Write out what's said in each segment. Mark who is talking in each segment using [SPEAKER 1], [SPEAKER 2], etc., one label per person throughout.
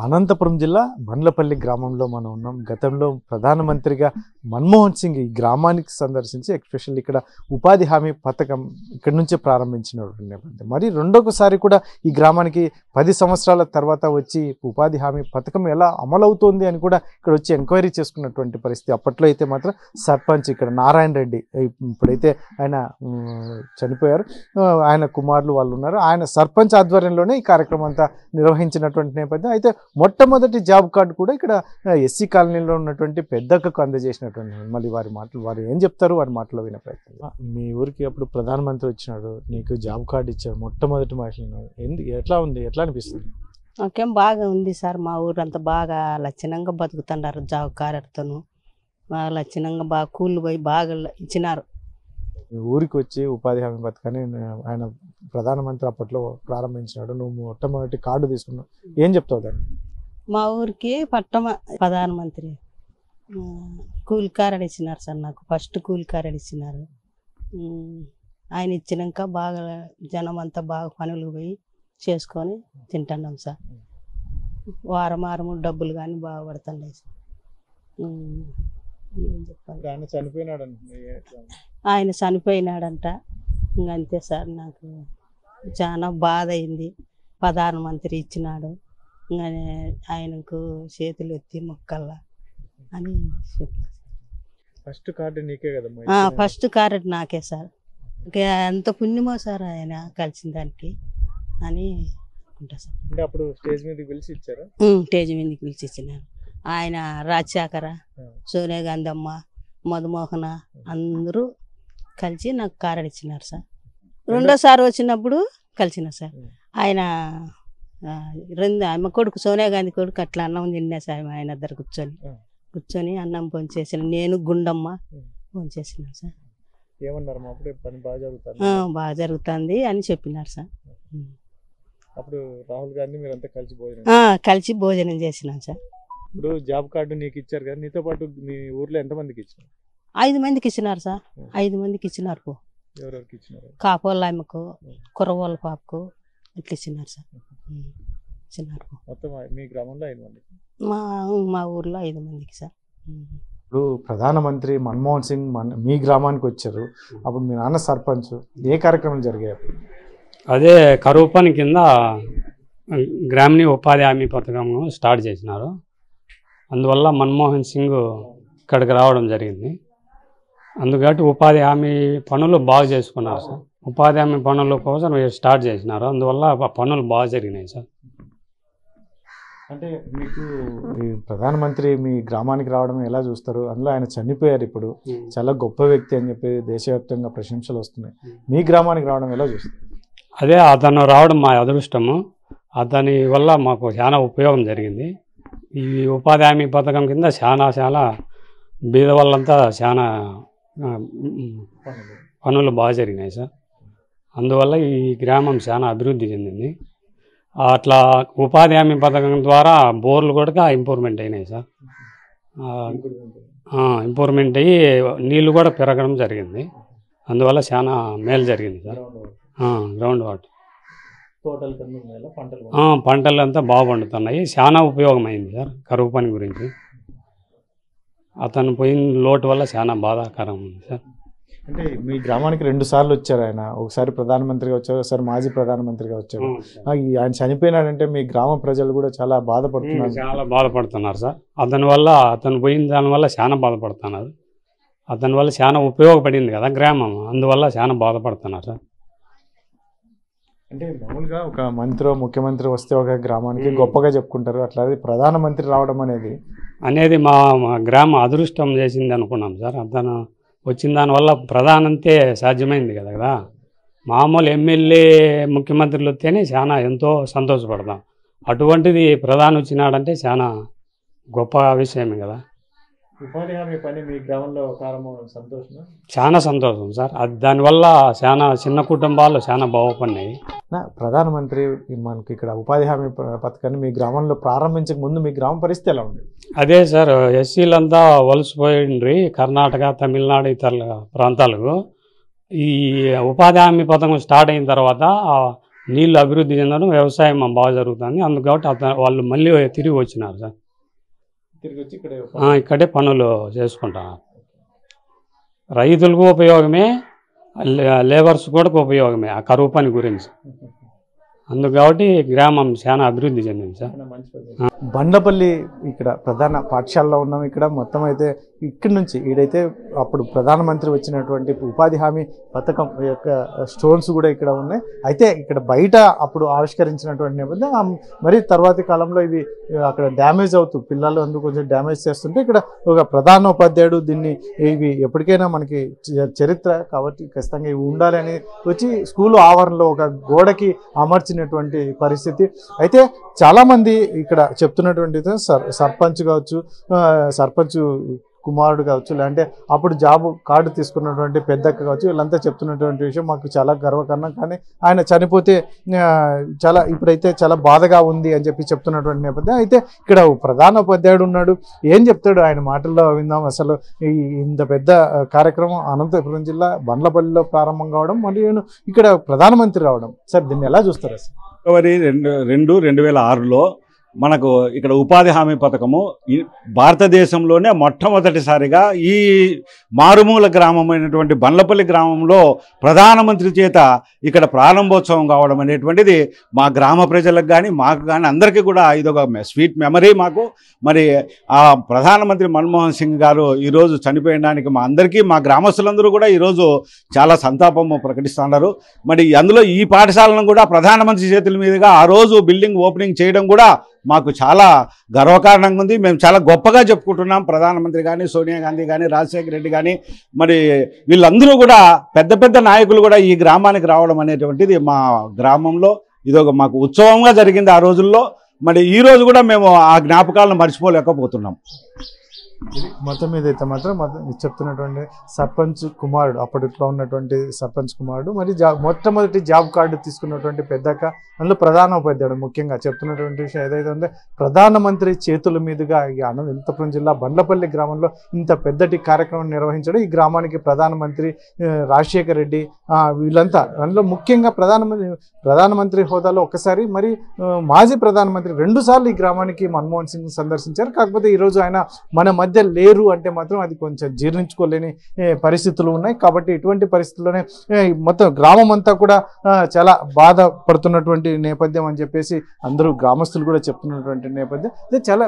[SPEAKER 1] అనంతపురం జిల్లా బండ్లపల్లి గ్రామంలో మనం ఉన్నాం. గతంలో ప్రధానమంత్రిగా మన్మోహన్ సింగ్ ఈ గ్రామానికి సందర్శించి ఎస్పెషల్లీ ఇక్కడ ఉపాధి హామీ పథకం ఇక్కడ నుంచే ప్రారంభించినటువంటి నేపథ్యం. మరి రెండోసారి కూడా ఈ గ్రామానికి 10 సంవత్సరాల తర్వాత వచ్చి ఉపాధి హామీ పథకం ఎలా అమలవుతోంది అని కూడా ఇక్కడ వచ్చి ఎంక్వైరీ చేసుకున్నటువంటి పరిస్థితి. అప్పట్లో అయితే మాత్రం సర్పంచ్ ఇక్కడ నారాయణ రెడ్డి, ఇప్పుడైతే ఆయన చనిపోయారు, ఆయన కుమారులు వాళ్ళు ఉన్నారు, ఆయన సర్పంచ్ ఆధ్వర్యంలోనే ఈ కార్యక్రమం అంతా నిర్వహించినటువంటి నేపథ్యం. అయితే మొట్టమొదటి జాబ్ కార్డు కూడా ఇక్కడ ఎస్సీ కాలనీలో ఉన్నటువంటి పెద్దక్కకు అందజేసినటువంటి. మళ్ళీ వారు ఏం చెప్తారు వారి మాటలో వినే ప్రయత్నం. మీ ఊరికి అప్పుడు ప్రధానమంత్రి వచ్చినాడు, నీకు జాబ్ కార్డు ఇచ్చాడు, మొట్టమొదటి మహిళ, ఎట్లా ఉంది, ఎట్లా అనిపిస్తుంది?
[SPEAKER 2] నాకేం బాగా ఉంది సార్. మా ఊరంతా బాగా లక్షణంగా బతుకుతున్నారు. జాబ్ కార్డుతోను బాగా లక్షణంగా బాగా కూళ్ళు పోయి బాగా ఇచ్చినారు.
[SPEAKER 1] ఊరికి వచ్చి ఉపాధి హామీ పథకాన్ని ఆయన ప్రధానమంత్రి అప్పట్లో ప్రారంభించినాడు, నువ్వు మొట్టమొదటి కార్డు తీసుకున్నావు, ఏం చెప్తావు దాన్ని?
[SPEAKER 2] మా ఊరికి ప్రధానమంత్రి కూలి కార్డు ఇచ్చినారు సార్. నాకు ఫస్ట్ కూలి కార్డు ఇచ్చినారు. ఆయన ఇచ్చినాక బాగా జనం అంతా బాగా పనులు పోయి చేసుకొని తింటున్నాం సార్. వారం డబ్బులు కానీ బాగా పడుతున్నాయి సార్. ఏం చెప్పాలి? ఆయన చనిపోయినాడంట. ఇంకంతే సార్. నాకు చాలా బాధ అయింది. ప్రధానమంత్రి ఇచ్చినాడు, ఇంకా ఆయనకు చేతులు ఎత్తి మొక్కల్లా అని చెప్తా.
[SPEAKER 1] ఫస్ట్ కార్డు నీకే కదా?
[SPEAKER 2] ఫస్ట్ కార్డు నాకే సార్. ఎంత పుణ్యమో సార్ ఆయన కలిసిన దానికి అని అనుకుంటా సార్.
[SPEAKER 1] అంటే అప్పుడు స్టేజ్ మీదకి పిలిచి ఇచ్చారా?
[SPEAKER 2] స్టేజ్ మీదకి పిలిచి ఇచ్చినారు. ఆయన రాజశేఖర, సోనియా గాంధీ అమ్మ, మధుమోహన అందరూ కలిసి నాకు కార్డు ఇచ్చినారు సార్. రెండోసారి వచ్చినప్పుడు కలిసిన సార్. ఆయన ఆమె కొడుకు సోనియా గాంధీ కొడుకు అట్లా అన్నం తిన్నా సార్. ఆయన ఇద్దరు కూర్చొని అన్నం భోంచేసిన, నేను గుండమ్మ భోంచేసినాం సార్.
[SPEAKER 1] ఏమన్నారు? పని
[SPEAKER 2] బాగా జరుగుతుంది అని చెప్పినారు సార్.
[SPEAKER 1] అప్పుడు రాహుల్ గాంధీ మీరంతా
[SPEAKER 2] కలిసి భోజనం చేసినాం సార్.
[SPEAKER 1] ఇప్పుడు జాబ్ కార్డు నీకు ఇచ్చారు కదా, నీతో పాటు మీ ఊర్లో ఎంతమందికి ఇచ్చినారు?
[SPEAKER 2] 5 మందికి ఇచ్చినారు సార్. 5 మందికి ఇచ్చినారు.
[SPEAKER 1] ఎవరెవరికి ఇచ్చినారు?
[SPEAKER 2] కాపోళ్ళ ఆమెకు, కుర్రవాళ్ళ పాపకు ఇట్లా ఇచ్చినారు సార్. ఇచ్చినారు.
[SPEAKER 1] మొత్తం మీ గ్రామంలో 5 మంది?
[SPEAKER 2] మా ఊర్లో 5 మందికి సార్.
[SPEAKER 1] ఇప్పుడు ప్రధానమంత్రి మన్మోహన్ సింగ్ మీ గ్రామానికి వచ్చారు, అప్పుడు మీ నాన్న సర్పంచ్, ఏ కార్యక్రమాలు జరిగాయి?
[SPEAKER 3] అదే కరువు పని కింద గ్రామీణ ఉపాధి హామీ పథకం స్టార్ట్ చేసినారు. అందువల్ల మన్మోహన్ సింగ్ ఇక్కడికి రావడం జరిగింది. అందుకని ఉపాధి హామీ పనులు బాగా చేసుకున్నారు సార్. ఉపాధి హామీ పనుల కోసం స్టార్ట్ చేసినారు. అందువల్ల పనులు బాగా జరిగినాయి సార్.
[SPEAKER 1] అంటే మీకు ప్రధానమంత్రి మీ గ్రామానికి రావడం ఎలా చూస్తారు? అందులో ఆయన చనిపోయారు, ఇప్పుడు చాలా గొప్ప వ్యక్తి అని చెప్పి దేశవ్యాప్తంగా ప్రశంసలు వస్తున్నాయి. మీ గ్రామానికి రావడం ఎలా చూస్తారు?
[SPEAKER 3] అదే అతను రావడం మా అదృష్టము. అతని వల్ల మాకు చాలా ఉపయోగం జరిగింది. ఈ ఉపాధి హామీ పథకం కింద చాలా బీద వాళ్ళంతా చాలా పనులు బాగా జరిగినాయి సార్. అందువల్ల ఈ గ్రామం చాలా అభివృద్ధి చెందింది. అట్లా ఉపాధి హామీ పథకం ద్వారా బోర్లు కూడా ఇంప్రూవ్మెంట్ అయినాయి సార్. ఇంప్రూవ్మెంట్ అయ్యి నీళ్ళు కూడా పెరగడం జరిగింది. అందువల్ల చాలా మేలు జరిగింది సార్. గ్రౌండ్ వాటర్ పంటలు అంతా బాగా పండుతున్నాయి. చాలా ఉపయోగమైంది సార్ కరువు పని గురించి. అతను పోయిన లోటు వల్ల చాలా బాధాకరం ఉంది సార్.
[SPEAKER 1] అంటే మీ గ్రామానికి 2 సార్లు వచ్చారు ఆయన. ఒకసారి ప్రధానమంత్రిగా వచ్చారు, ఒకసారి మాజీ ప్రధానమంత్రిగా వచ్చారు. ఆయన చనిపోయినాడంటే మీ గ్రామ ప్రజలు కూడా చాలా బాధపడుతున్నారు.
[SPEAKER 3] చాలా బాధపడుతున్నారు సార్. అతను పోయిన దానివల్ల చాలా బాధపడుతున్నారు. అతని వల్ల చాలా ఉపయోగపడింది కదా గ్రామం, అందువల్ల చాలా బాధపడుతున్నారు సార్.
[SPEAKER 1] అంటే మామూలుగా ఒక మంత్రి ముఖ్యమంత్రి వస్తే ఒక గ్రామానికి గొప్పగా చెప్పుకుంటారు, అట్లా ప్రధానమంత్రి రావడం అనేది
[SPEAKER 3] మా గ్రామ అదృష్టం చేసింది అనుకున్నాం సార్. అతను వచ్చిన దానివల్ల ప్రధానంతే సాధ్యమైంది కదా. మామూలు ఎమ్మెల్యే ముఖ్యమంత్రులు వస్తేనే చాలా ఎంతో సంతోషపడతాం. అటువంటిది ప్రధాని వచ్చినాడంటే చాలా గొప్ప విషయమే కదా.
[SPEAKER 1] ఉపాధి హామీ పని మీ గ్రామంలో సంతోషం,
[SPEAKER 3] చాలా సంతోషం సార్. దానివల్ల చాలా చిన్న కుటుంబాలు చాలా బాగుపడినాయి.
[SPEAKER 1] ప్రధానమంత్రి మనకి ఇక్కడ ఉపాధి హామీ పథకాన్ని మీ గ్రామంలో ప్రారంభించక ముందు మీ గ్రామ పరిస్థితి ఎలా ఉంది?
[SPEAKER 3] అదే సార్, ఎస్సీలంతా వలసపోయిండ్రి కర్ణాటక, తమిళనాడు ఇతర ప్రాంతాలకు. ఈ ఉపాధి హామీ పథకం స్టార్ట్ అయిన తర్వాత నీళ్ళు అభివృద్ధి చెందడం, వ్యవసాయం బాగా జరుగుతుంది. అందుకు కాబట్టి వాళ్ళు మళ్ళీ తిరిగి వచ్చినారు సార్. ఇక్కడే పనులు చేసుకుంటున్నారు. రైతులకు ఉపయోగమే, లేబర్స్ కూడా ఉపయోగమే ఆ కరువు పని గురించి. అందుకు కాబట్టి గ్రామం చాలా అభివృద్ధి చెందింది సార్.
[SPEAKER 1] బండ్లపల్లి ఇక్కడ ప్రధాన పాఠశాలలో ఉన్నాం. ఇక్కడ మొత్తం అయితే ఇక్కడి నుంచి ఈడైతే అప్పుడు ప్రధానమంత్రి వచ్చినటువంటి ఉపాధి హామీ పథకం యొక్క స్టోన్స్ కూడా ఇక్కడ ఉన్నాయి. అయితే ఇక్కడ బయట అప్పుడు ఆవిష్కరించినటువంటి నేపథ్యం మరి తర్వాతి కాలంలో ఇవి అక్కడ డ్యామేజ్ అవుతూ పిల్లలు అందుకు కొంచెం డ్యామేజ్ చేస్తుంటే ఇక్కడ ఒక ప్రధానోపాధ్యాయుడు దీన్ని ఇవి ఎప్పటికైనా మనకి చరిత్ర కాబట్టి ఖచ్చితంగా ఇవి ఉండాలని వచ్చి స్కూలు ఆవరణలో ఒక గోడకి అమర్చినటువంటి పరిస్థితి. అయితే చాలామంది ఇక్కడ చెప్తున్నటువంటి సర్పంచ్ కావచ్చు, సర్పంచ్ కుమారుడు కావచ్చు, లేదంటే అప్పుడు జాబ్ కార్డు తీసుకున్నటువంటి పెద్దక్క కావచ్చు, వీళ్ళంతా చెప్తున్నటువంటి విషయం మాకు చాలా గర్వకారణం. కానీ ఆయన చనిపోతే చాలా ఇప్పుడైతే చాలా బాధగా ఉంది అని చెప్పి చెప్తున్నటువంటి నేపథ్యం. అయితే ఇక్కడ ప్రధాన ఉపాధ్యాయుడు ఉన్నాడు, ఏం చెప్తాడు ఆయన మాటల్లో విందాం. అసలు ఇంత పెద్ద కార్యక్రమం అనంతపురం జిల్లా బండ్లపల్లిలో ప్రారంభం కావడం, మరియు ఇక్కడ ప్రధానమంత్రి రావడం, సార్ దీన్ని ఎలా చూస్తారు?
[SPEAKER 4] ఫిబ్రవరి 2006లో మనకు ఇక్కడ ఉపాధి హామీ పథకము భారతదేశంలోనే మొట్టమొదటిసారిగా ఈ మారుమూల గ్రామమైనటువంటి బండ్లపల్లి గ్రామంలో ప్రధానమంత్రి చేత ఇక్కడ ప్రారంభోత్సవం కావడం అనేటువంటిది మా గ్రామ ప్రజలకు కానీ మాకు కానీ అందరికీ కూడా ఇదొక స్వీట్ మెమరీ మాకు. మరి ఆ ప్రధానమంత్రి మన్మోహన్ సింగ్ గారు ఈరోజు చనిపోయడానికి మా అందరికీ, మా గ్రామస్తులందరూ కూడా ఈరోజు చాలా సంతాపము ప్రకటిస్తున్నారు. మరి అందులో ఈ పాఠశాలను కూడా ప్రధానమంత్రి చేతుల మీదుగా ఆ రోజు బిల్డింగ్ ఓపెనింగ్ చేయడం కూడా మాకు చాలా గర్వకారణంగా ఉంది. మేము చాలా గొప్పగా చెప్పుకుంటున్నాం. ప్రధానమంత్రి కానీ, సోనియా గాంధీ కానీ, రాజశేఖర రెడ్డి కానీ, మరి వీళ్ళందరూ కూడా పెద్ద పెద్ద నాయకులు కూడా ఈ గ్రామానికి రావడం అనేటువంటిది మా గ్రామంలో ఇదొక మాకు ఉత్సవంగా జరిగింది ఆ రోజుల్లో. మరి ఈ రోజు కూడా మేము ఆ జ్ఞాపకాలను మర్చిపోలేకపోతున్నాం.
[SPEAKER 1] మొత్తం మీద అయితే మాత్రం చెప్తున్నటువంటి సర్పంచ్ కుమారుడు, అప్పట్లో ఉన్నటువంటి సర్పంచ్ కుమారుడు, మరి మొట్టమొదటి జాబ్ కార్డు తీసుకున్నటువంటి పెద్దక్క, అందులో ప్రధానోపాధ్యాయుడు ముఖ్యంగా చెప్తున్నటువంటి విషయం ఏదైతే ఉందో ప్రధానమంత్రి చేతుల మీదుగా ఈ అనంతపురం జిల్లా బండ్లపల్లి గ్రామంలో ఇంత పెద్దటి కార్యక్రమం నిర్వహించడం, ఈ గ్రామానికి ప్రధానమంత్రి రాజశేఖర రెడ్డి వీళ్ళంతా, అందులో ముఖ్యంగా ప్రధానమంత్రి హోదాలో ఒకసారి, మరి మాజీ ప్రధానమంత్రి 2 సార్లు ఈ గ్రామానికి మన్మోహన్ సింగ్ సందర్శించారు. కాకపోతే ఈరోజు ఆయన మన మధ్య లేరు అంటే మాత్రం అది కొంచెం జీర్ణించుకోలేని పరిస్థితులు ఉన్నాయి. కాబట్టి ఇటువంటి పరిస్థితుల్లోనే మొత్తం గ్రామం అంతా కూడా చాలా బాధపడుతున్నటువంటి నేపథ్యం అని చెప్పేసి అందరూ గ్రామస్తులు కూడా చెప్తున్నటువంటి నేపథ్యం. ఇది చాలా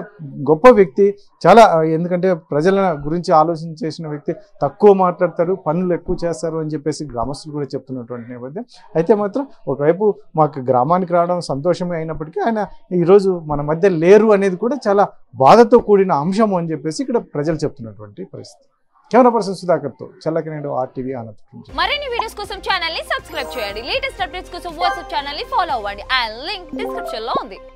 [SPEAKER 1] గొప్ప వ్యక్తి, చాలా ఎందుకంటే ప్రజల గురించి ఆలోచించేసిన వ్యక్తి, తక్కువ మాట్లాడతారు, పనులు ఎక్కువ చేస్తారు అని చెప్పేసి గ్రామస్తులు కూడా చెప్తున్నటువంటి నేపథ్యం. అయితే మాత్రం ఒకవైపు మాకు గ్రామానికి రావడం సంతోషమే అయినప్పటికీ ఆయన ఈరోజు మన మధ్య లేరు అనేది కూడా చాలా బాధతో కూడిన అంశం అని చెప్పేసి ఇక్కడ ప్రజలు చెప్తున్నటువంటి పరిస్థితి. కెమెరా పర్సన్ సుధాకర్తో చల్లకినేడు RTV అనంతపురం.
[SPEAKER 5] మరిన్ని వీడియోస్ కోసం ఛానల్ ని సబ్స్క్రైబ్ చేయండి. లేటెస్ట్ అప్డేట్స్ కోసం వాట్సాప్ ఛానల్ ని ఫాలో అవ్వండి. ఆ లింక్ డిస్క్రిప్షన్ లో ఉంది.